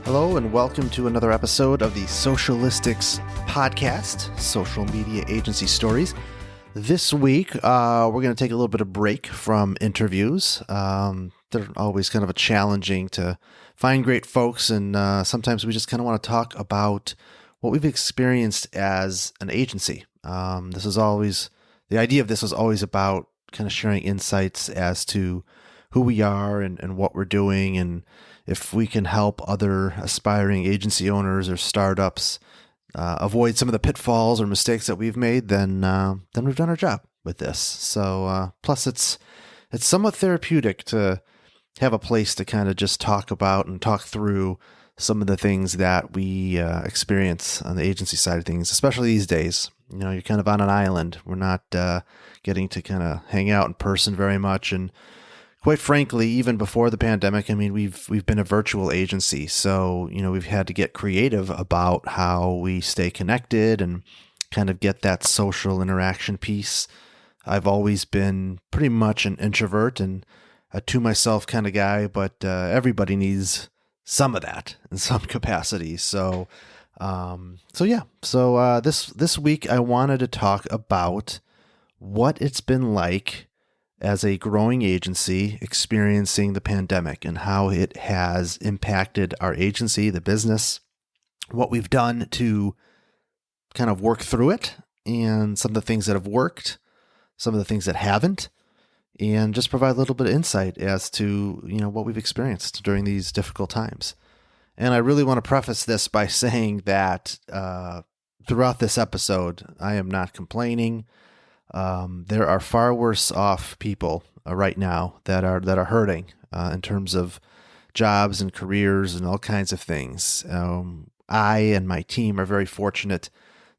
Hello and welcome to another episode of the Socialistics podcast, Social Media Agency Stories. This week, we're going to take a little bit of break from interviews. They're always kind of a challenging to find great folks, and sometimes we just kind of want to talk about what we've experienced as an agency. The idea of this was always about kind of sharing insights as to who we are and what we're doing, and if we can help other aspiring agency owners or startups avoid some of the pitfalls or mistakes that we've made, then we've done our job with this. So plus it's somewhat therapeutic to have a place to kind of just talk about and talk through some of the things that we experience on the agency side of things, especially these days. You know, you're kind of on an island. We're not getting to kind of hang out in person very much, and quite frankly, even before the pandemic, I mean, we've been a virtual agency, so we've had to get creative about how we stay connected and kind of get that social interaction piece. I've always been pretty much an introvert and a to myself kind of guy, but everybody needs some of that in some capacity. So this week I wanted to talk about what it's been like as a growing agency experiencing the pandemic and how it has impacted our agency, the business, what we've done to kind of work through it, and some of the things that have worked, some of the things that haven't, and just provide a little bit of insight as to, what we've experienced during these difficult times. And I really want to preface this by saying that throughout this episode, I am not complaining. There are far worse off people right now that are hurting in terms of jobs and careers and all kinds of things. I and my team are very fortunate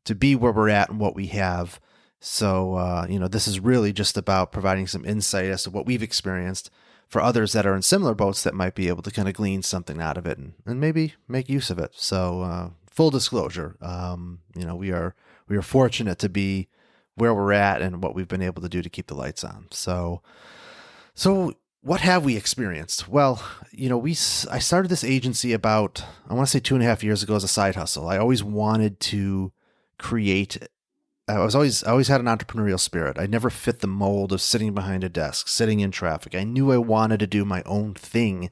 to be where we're at and what we have. So, this is really just about providing some insight as to what we've experienced for others that are in similar boats that might be able to kind of glean something out of it and maybe make use of it. So, full disclosure, we are fortunate to be where we're at and what we've been able to do to keep the lights on. So what have we experienced? Well, I started this agency about, I want to say 2.5 years ago as a side hustle. I always wanted to create. I always had an entrepreneurial spirit. I never fit the mold of sitting behind a desk, sitting in traffic. I knew I wanted to do my own thing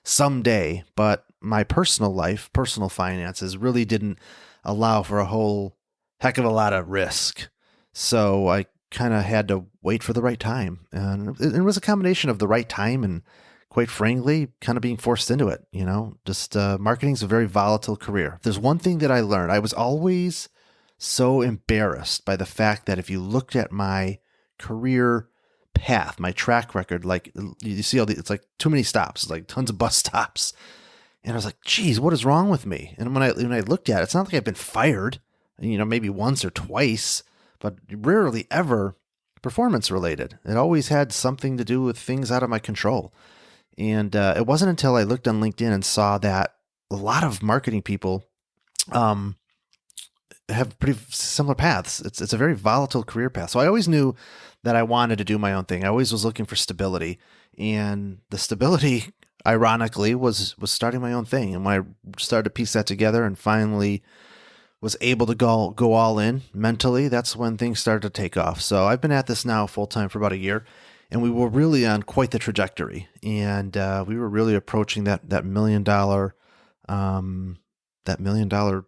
someday, but my personal life, personal finances really didn't allow for a whole heck of a lot of risk. So I kind of had to wait for the right time. And it was a combination of the right time and, quite frankly, kind of being forced into it. Marketing is a very volatile career. There's one thing that I learned. I was always so embarrassed by the fact that if you looked at my career path, my track record, like you see it's like too many stops, like tons of bus stops. And I was like, geez, what is wrong with me? And when I looked at it, it's not like I've been fired, maybe once or twice, but rarely ever performance related. It always had something to do with things out of my control. And it wasn't until I looked on LinkedIn and saw that a lot of marketing people have pretty similar paths. It's a very volatile career path. So I always knew that I wanted to do my own thing. I always was looking for stability. And the stability, ironically, was starting my own thing. And when I started to piece that together and finally was able to go all in mentally, that's when things started to take off. So I've been at this now full time for about a year, and we were really on quite the trajectory. And we were really approaching that $1 million,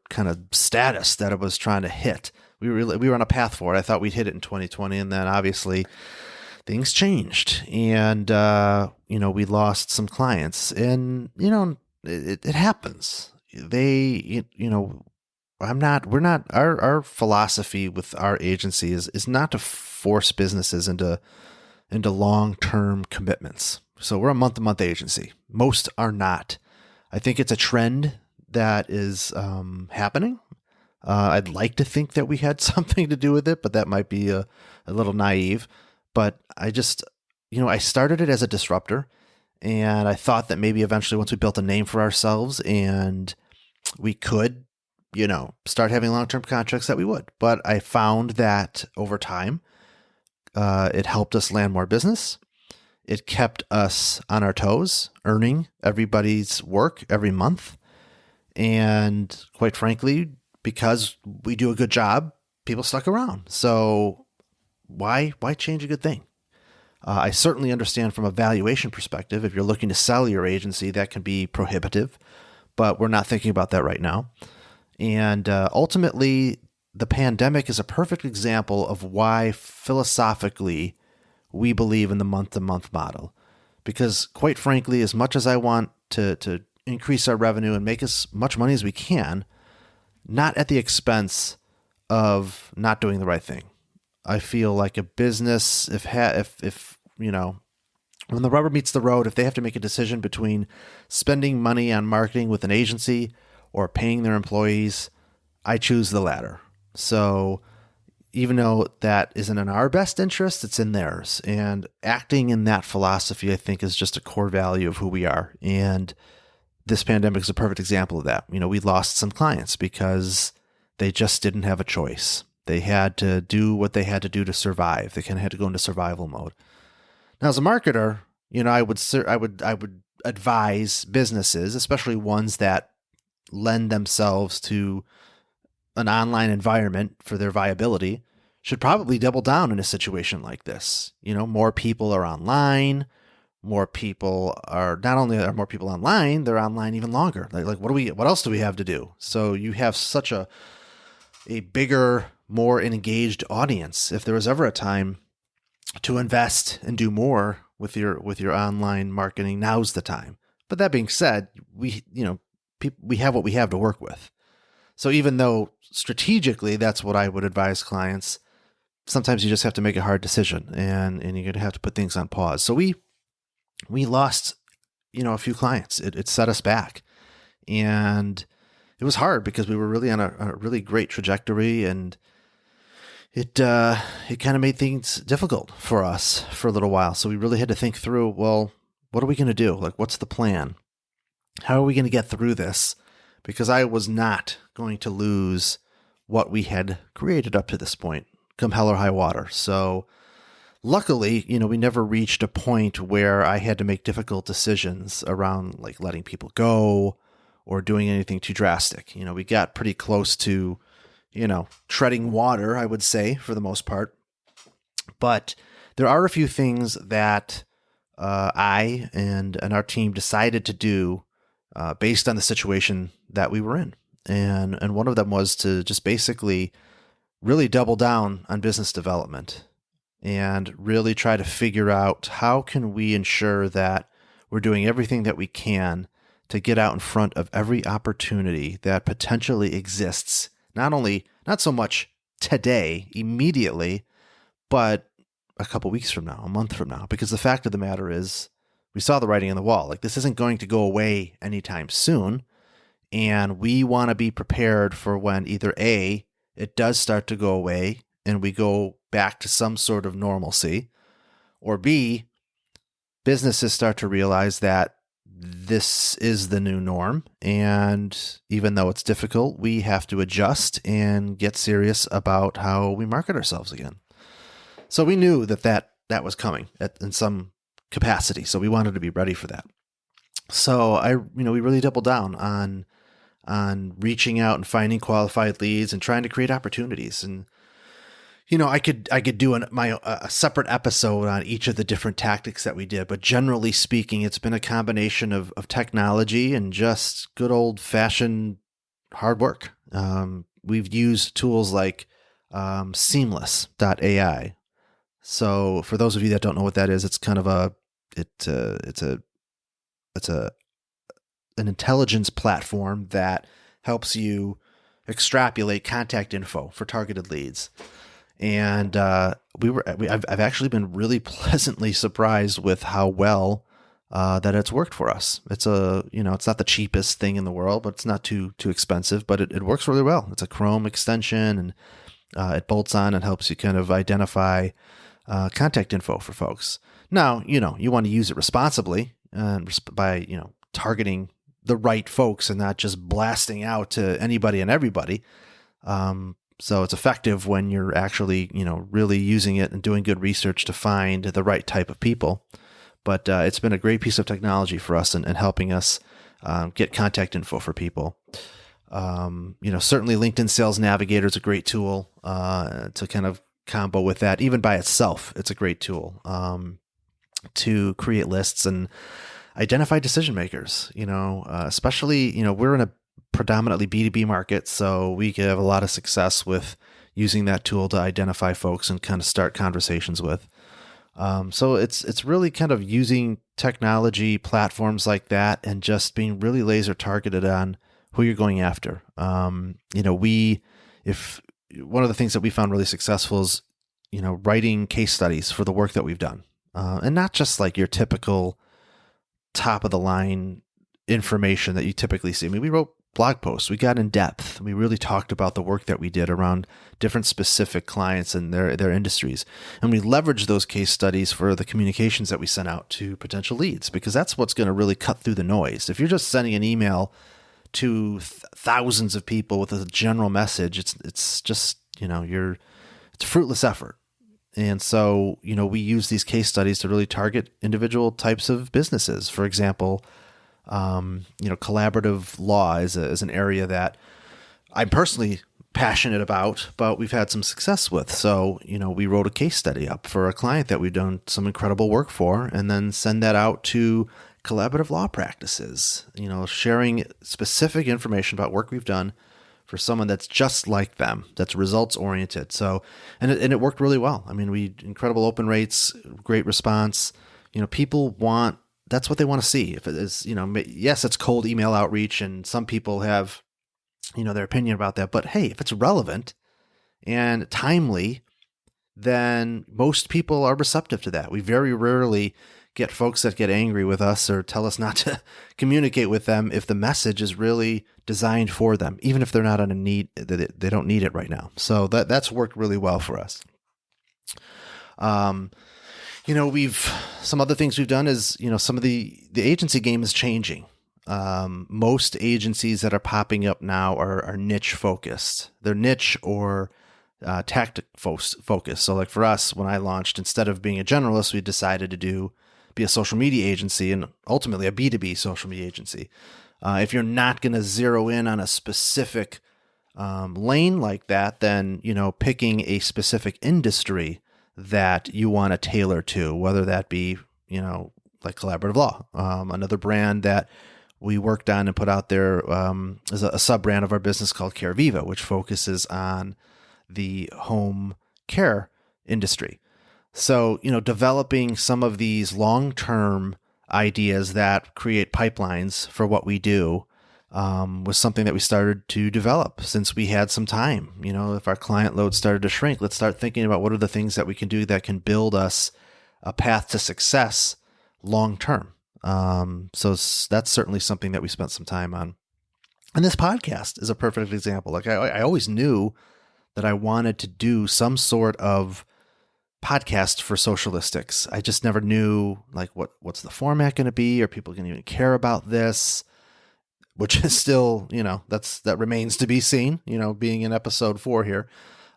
kind of status that I was trying to hit. We were on a path for it. I thought we'd hit it in 2020, and then obviously things changed, and we lost some clients, and it happens. Our philosophy with our agency is not to force businesses into long-term commitments. So we're a month-to-month agency. Most are not. I think it's a trend that is happening. I'd like to think that we had something to do with it, but that might be a little naive. But I just, I started it as a disruptor, and I thought that maybe eventually once we built a name for ourselves and we could start having long-term contracts that we would. But I found that over time, it helped us land more business. It kept us on our toes, earning everybody's work every month. And quite frankly, because we do a good job, people stuck around. So why change a good thing? I certainly understand from a valuation perspective, if you're looking to sell your agency, that can be prohibitive, but we're not thinking about that right now. And ultimately, the pandemic is a perfect example of why philosophically we believe in the month-to-month model. Because quite frankly, as much as I want to increase our revenue and make as much money as we can, not at the expense of not doing the right thing. I feel like a business, if you know, when the rubber meets the road, if they have to make a decision between spending money on marketing with an agency or paying their employees, I choose the latter. So even though that isn't in our best interest, it's in theirs. And acting in that philosophy, I think, is just a core value of who we are. And this pandemic is a perfect example of that. You know, we lost some clients because they just didn't have a choice. They had to do what they had to do to survive. They kind of had to go into survival mode. Now, as a marketer, you know, I would advise businesses, especially ones that lend themselves to an online environment for their viability, should probably double down in a situation like this. You know, more people are online. More people are, not only are more people online, they're online even longer. Like what else do we have to do? So you have such a bigger, more engaged audience. If there was ever a time to invest and do more with your online marketing, now's the time. But that being said, we have what we have to work with. So even though strategically that's what I would advise clients, sometimes you just have to make a hard decision and you're going to have to put things on pause. So we lost, a few clients. It set us back, and it was hard because we were really on a really great trajectory, and it kind of made things difficult for us for a little while. So we really had to think through, well, what are we going to do? Like, what's the plan? How are we going to get through this? Because I was not going to lose what we had created up to this point, come hell or high water. So luckily, we never reached a point where I had to make difficult decisions around like letting people go or doing anything too drastic. We got pretty close to, treading water, I would say, for the most part. But there are a few things that I and our team decided to do based on the situation that we were in. And one of them was to just basically really double down on business development and really try to figure out how can we ensure that we're doing everything that we can to get out in front of every opportunity that potentially exists, not so much today, immediately, but a couple weeks from now, a month from now. Because the fact of the matter is, we saw the writing on the wall. Like, this isn't going to go away anytime soon. And we want to be prepared for when either A, it does start to go away and we go back to some sort of normalcy, or B, businesses start to realize that this is the new norm. And even though it's difficult, we have to adjust and get serious about how we market ourselves again. So we knew that was coming in some capacity. So we wanted to be ready for that. So we really doubled down on reaching out and finding qualified leads and trying to create opportunities. And, I could do a separate episode on each of the different tactics that we did, but generally speaking, it's been a combination of technology and just good old fashioned hard work. We've used tools like Seamless.ai. So for those of you that don't know what that is, it's kind of an intelligence platform that helps you extrapolate contact info for targeted leads. And I've actually been really pleasantly surprised with how well that it's worked for us. It's it's not the cheapest thing in the world, but it's not too expensive, but it works really well. It's a Chrome extension, and it bolts on and helps you kind of identify contact info for folks. Now, you want to use it responsibly and by, targeting the right folks and not just blasting out to anybody and everybody. So it's effective when you're actually, really using it and doing good research to find the right type of people. But it's been a great piece of technology for us and helping us get contact info for people. Certainly LinkedIn Sales Navigator is a great tool to kind of combo with that. Even by itself, it's a great tool to create lists and identify decision makers. Especially, we're in a predominantly B2B market, so we have a lot of success with using that tool to identify folks and kind of start conversations with. So it's really kind of using technology platforms like that and just being really laser targeted on who you're going after. If one of the things that we found really successful is, writing case studies for the work that we've done, and not just like your typical top of the line information that you typically see. I mean, we wrote blog posts. We got in depth. We really talked about the work that we did around different specific clients and their industries. And we leveraged those case studies for the communications that we sent out to potential leads, because that's what's going to really cut through the noise. If you're just sending an email to thousands of people with a general message, it's just, it's a fruitless effort. And so, we use these case studies to really target individual types of businesses. For example, collaborative law is an area that I'm personally passionate about, but we've had some success with. So, we wrote a case study up for a client that we've done some incredible work for, and then send that out to collaborative law practices, sharing specific information about work we've done for someone that's just like them, that's results oriented. So, and it worked really well. I mean, incredible open rates, great response. People that's what they want to see. If it is, yes, it's cold email outreach, and some people have, their opinion about that. But hey, if it's relevant and timely, then most people are receptive to that. We very rarely get folks that get angry with us or tell us not to communicate with them if the message is really designed for them, even if they're not on a need, they don't need it right now. So that's worked really well for us. Some other things we've done is, some of the agency game is changing. Most agencies that are popping up now are niche focused. They're niche or tactic focused. So like for us, when I launched, instead of being a generalist, we decided to be a social media agency and ultimately a B2B social media agency. If you're not going to zero in on a specific lane like that, then, picking a specific industry that you want to tailor to, whether that be, like collaborative law. Another brand that we worked on and put out there is a sub-brand of our business called CareViva, which focuses on the home care industry. So, developing some of these long-term ideas that create pipelines for what we do was something that we started to develop since we had some time. If our client load started to shrink, let's start thinking about what are the things that we can do that can build us a path to success long-term. So that's certainly something that we spent some time on. And this podcast is a perfect example. Like I always knew that I wanted to do some sort of podcast for Socialistics. I just never knew like what's the format going to be, or people going to even care about this, which is still, that remains to be seen, being in episode 4 here.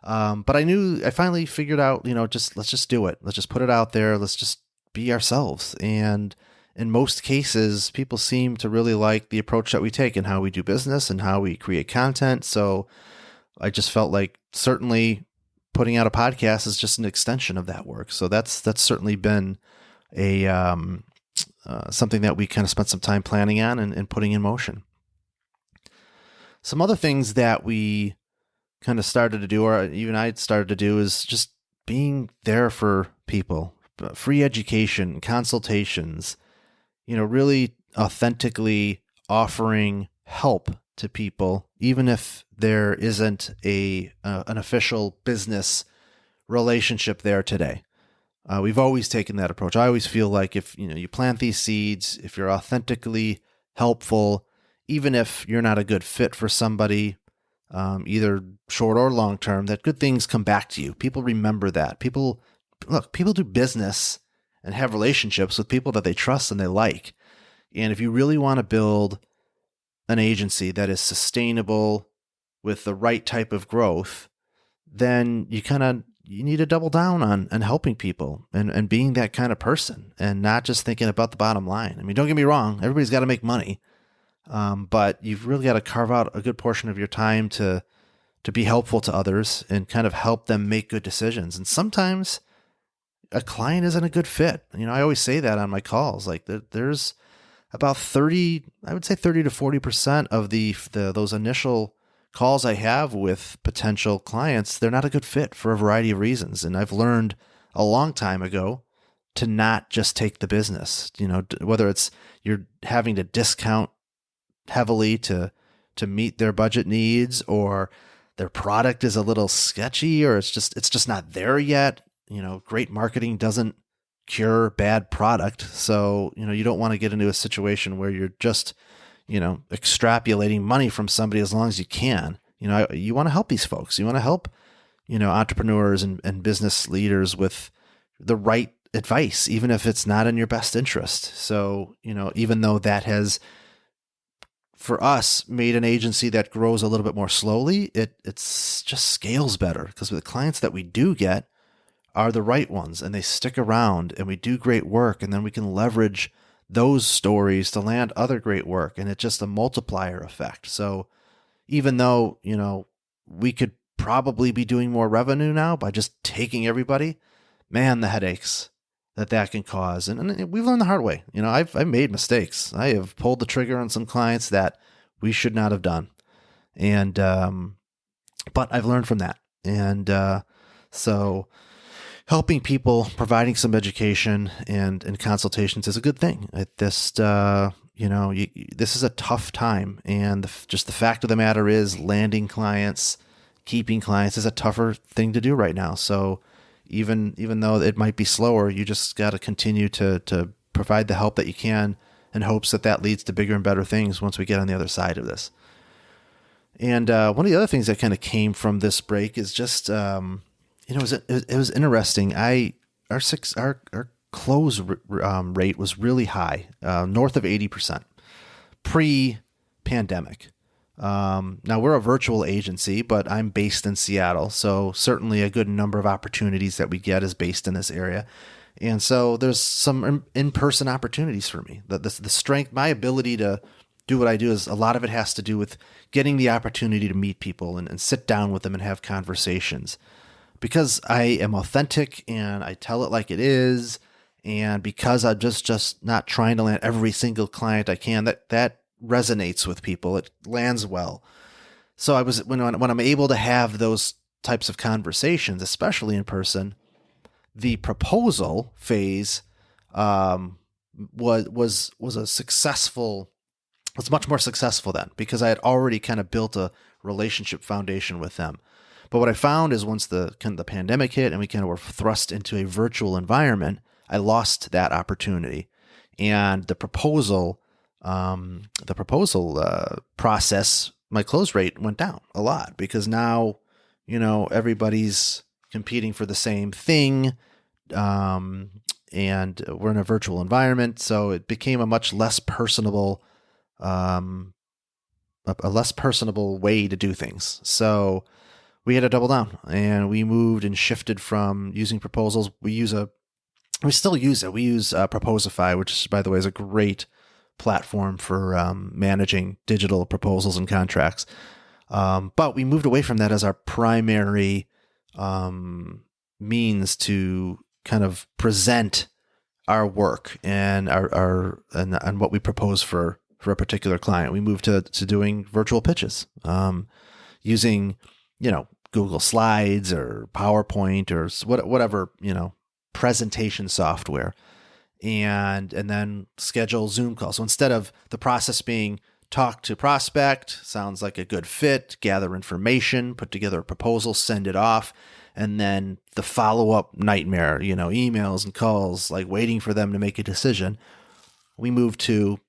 But I finally figured out, let's just do it. Let's just put it out there. Let's just be ourselves. And in most cases, people seem to really like the approach that we take and how we do business and how we create content. So I just felt like certainly putting out a podcast is just an extension of that work. So that's certainly been a something that we kind of spent some time planning on and putting in motion. Some other things that we kind of started to do, or even I started to do, is just being there for people, free education, consultations, really authentically offering help to people, even if there isn't an official business relationship there today. We've always taken that approach. I always feel like if you plant these seeds, if you're authentically helpful, even if you're not a good fit for somebody, either short or long term, that good things come back to you. People remember that. People do business and have relationships with people that they trust and they like. And if you really want to build an agency that is sustainable with the right type of growth, then you need to double down on helping people and being that kind of person and not just thinking about the bottom line. I mean, don't get me wrong, everybody's got to make money, But you've really got to carve out a good portion of your time to be helpful to others and kind of help them make good decisions. And sometimes a client isn't a good fit. I always say that on my calls. Like there's about 30, I would say 30 to 40% of those initial calls I have with potential clients, they're not a good fit for a variety of reasons. And I've learned a long time ago to not just take the business, whether it's you're having to discount heavily to meet their budget needs, or their product is a little sketchy, or it's just not there yet. Great marketing doesn't cure bad product. So, you don't want to get into a situation where you're just, extrapolating money from somebody as long as you can. You want to help these folks. You want to help, entrepreneurs and business leaders with the right advice, even if it's not in your best interest. So, even though that has, for us, made an agency that grows a little bit more slowly, it's just scales better because the clients that we do get are the right ones and they stick around and we do great work, and then we can leverage those stories to land other great work, and it's just a multiplier effect. So even though, we could probably be doing more revenue now by just taking everybody, man, the headaches that can cause. And we've learned the hard way. I've made mistakes. I have pulled the trigger on some clients that we should not have done. And, but I've learned from that. And, so helping people, providing some education and consultations is a good thing. This is a tough time. And just the fact of the matter is landing clients, keeping clients is a tougher thing to do right now. So even though it might be slower, you just got to continue to provide the help that you can in hopes that leads to bigger and better things once we get on the other side of this. And one of the other things that kind of came from this break is just, it was interesting. Our close rate was really high, north of 80% pre-pandemic. Now we're a virtual agency, but I'm based in Seattle. So certainly a good number of opportunities that we get is based in this area. And so there's some in-person opportunities for me. The strength, my ability to do what I do, is a lot of it has to do with getting the opportunity to meet people and sit down with them and have conversations, because I am authentic and I tell it like it is. And because I'm just not trying to land every single client I can, that resonates with people. It lands well. So when I'm able to have those types of conversations, especially in person, the proposal phase was a successful. Was much more successful then, because I had already kind of built a relationship foundation with them. But what I found is once the pandemic hit and we kind of were thrust into a virtual environment, I lost that opportunity, and the proposal process, my close rate went down a lot, because now, everybody's competing for the same thing. And we're in a virtual environment. So it became a much less personable, way to do things. So we had to double down, and we moved and shifted from using proposals. We still use it. We use Proposify, which, by the way, is a great platform for managing digital proposals and contracts. But we moved away from that as our primary means to kind of present our work and and what we propose for a particular client. We moved to doing virtual pitches, using, Google Slides or PowerPoint or whatever, presentation software, and then schedule Zoom calls. So instead of the process being talk to prospect, sounds like a good fit, gather information, put together a proposal, send it off, and then the follow-up nightmare, emails and calls, like waiting for them to make a decision, we moved to,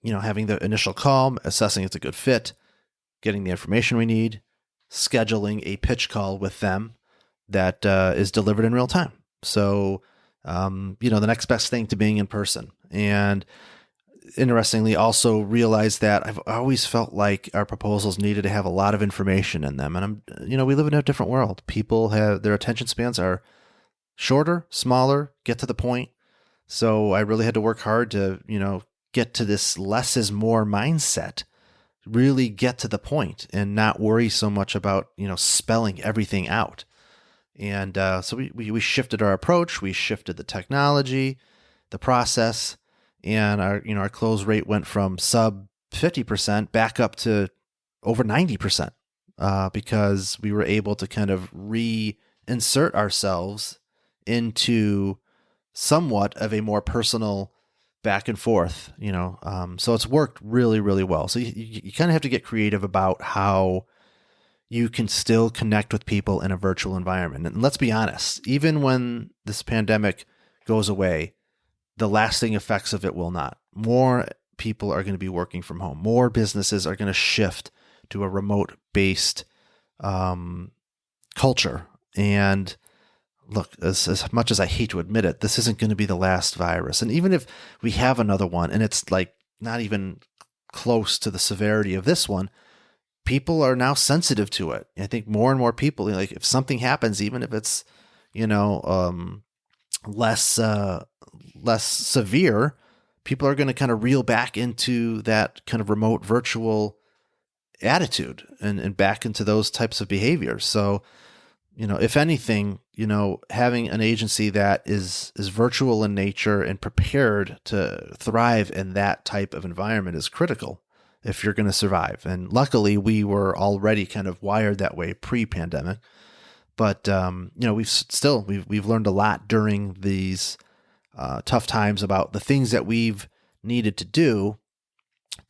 having the initial call, assessing it's a good fit, getting the information we need, scheduling a pitch call with them that is delivered in real time. So, the next best thing to being in person. And interestingly, also realized that I've always felt like our proposals needed to have a lot of information in them. And we live in a different world. People their attention spans are shorter, smaller, get to the point. So I really had to work hard to, get to this less is more mindset, really get to the point and not worry so much about, spelling everything out. And so we shifted our approach, we shifted the technology, the process, and our close rate went from sub 50% back up to over 90%, because we were able to kind of reinsert ourselves into somewhat of a more personal back and forth, so it's worked really, really well. So you kind of have to get creative about how you can still connect with people in a virtual environment. And let's be honest, even when this pandemic goes away, the lasting effects of it will not. More people are going to be working from home. More businesses are going to shift to a remote-based culture. And look, as much as I hate to admit it, this isn't going to be the last virus. And even if we have another one and it's like not even close to the severity of this one, people are now sensitive to it. I think more and more people, like if something happens, even if it's, less severe, people are going to kind of reel back into that kind of remote virtual attitude and back into those types of behaviors. So, if anything, having an agency that is virtual in nature and prepared to thrive in that type of environment is critical if you're going to survive. And luckily, we were already kind of wired that way pre-pandemic. But we've learned a lot during these tough times about the things that we've needed to do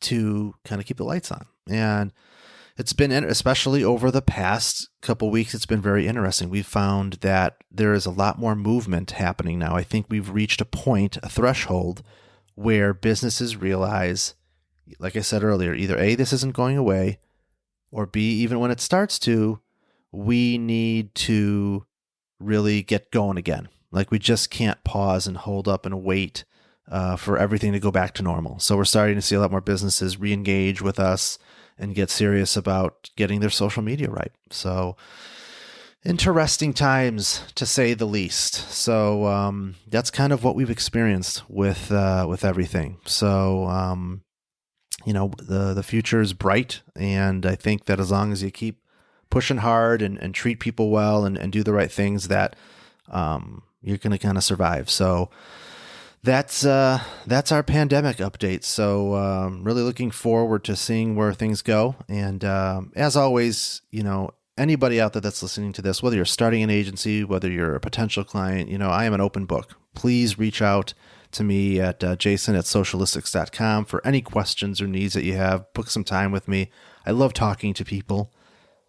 to kind of keep the lights on. And it's been, especially over the past couple weeks, it's been very interesting. We've found that there is a lot more movement happening now. I think we've reached a threshold where businesses realize, like I said earlier, either A, this isn't going away, or B, even when it starts to, we need to really get going again. Like we just can't pause and hold up and wait for everything to go back to normal. So we're starting to see a lot more businesses re-engage with us and get serious about getting their social media right. So interesting times, to say the least. So that's kind of what we've experienced with everything. So the future is bright, and I think that as long as you keep pushing hard and treat people well and do the right things, that you're going to kind of survive. So that's our pandemic update. So really looking forward to seeing where things go. And as always, anybody out there that's listening to this, whether you're starting an agency, whether you're a potential client, I am an open book. Please reach out to me at jason@socialistics.com for any questions or needs that you have. Book some time with me. I love talking to people.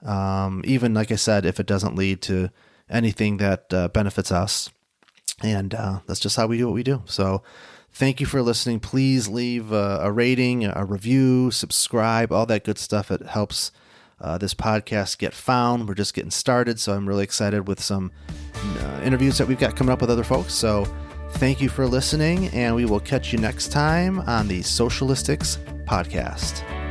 Even like I said, if it doesn't lead to anything that benefits us. And that's just how we do what we do. So thank you for listening. Please leave a rating, a review, subscribe, all that good stuff. It helps this podcast get found. We're just getting started. So I'm really excited with some interviews that we've got coming up with other folks. So thank you for listening, and we will catch you next time on the Socialistics Podcast.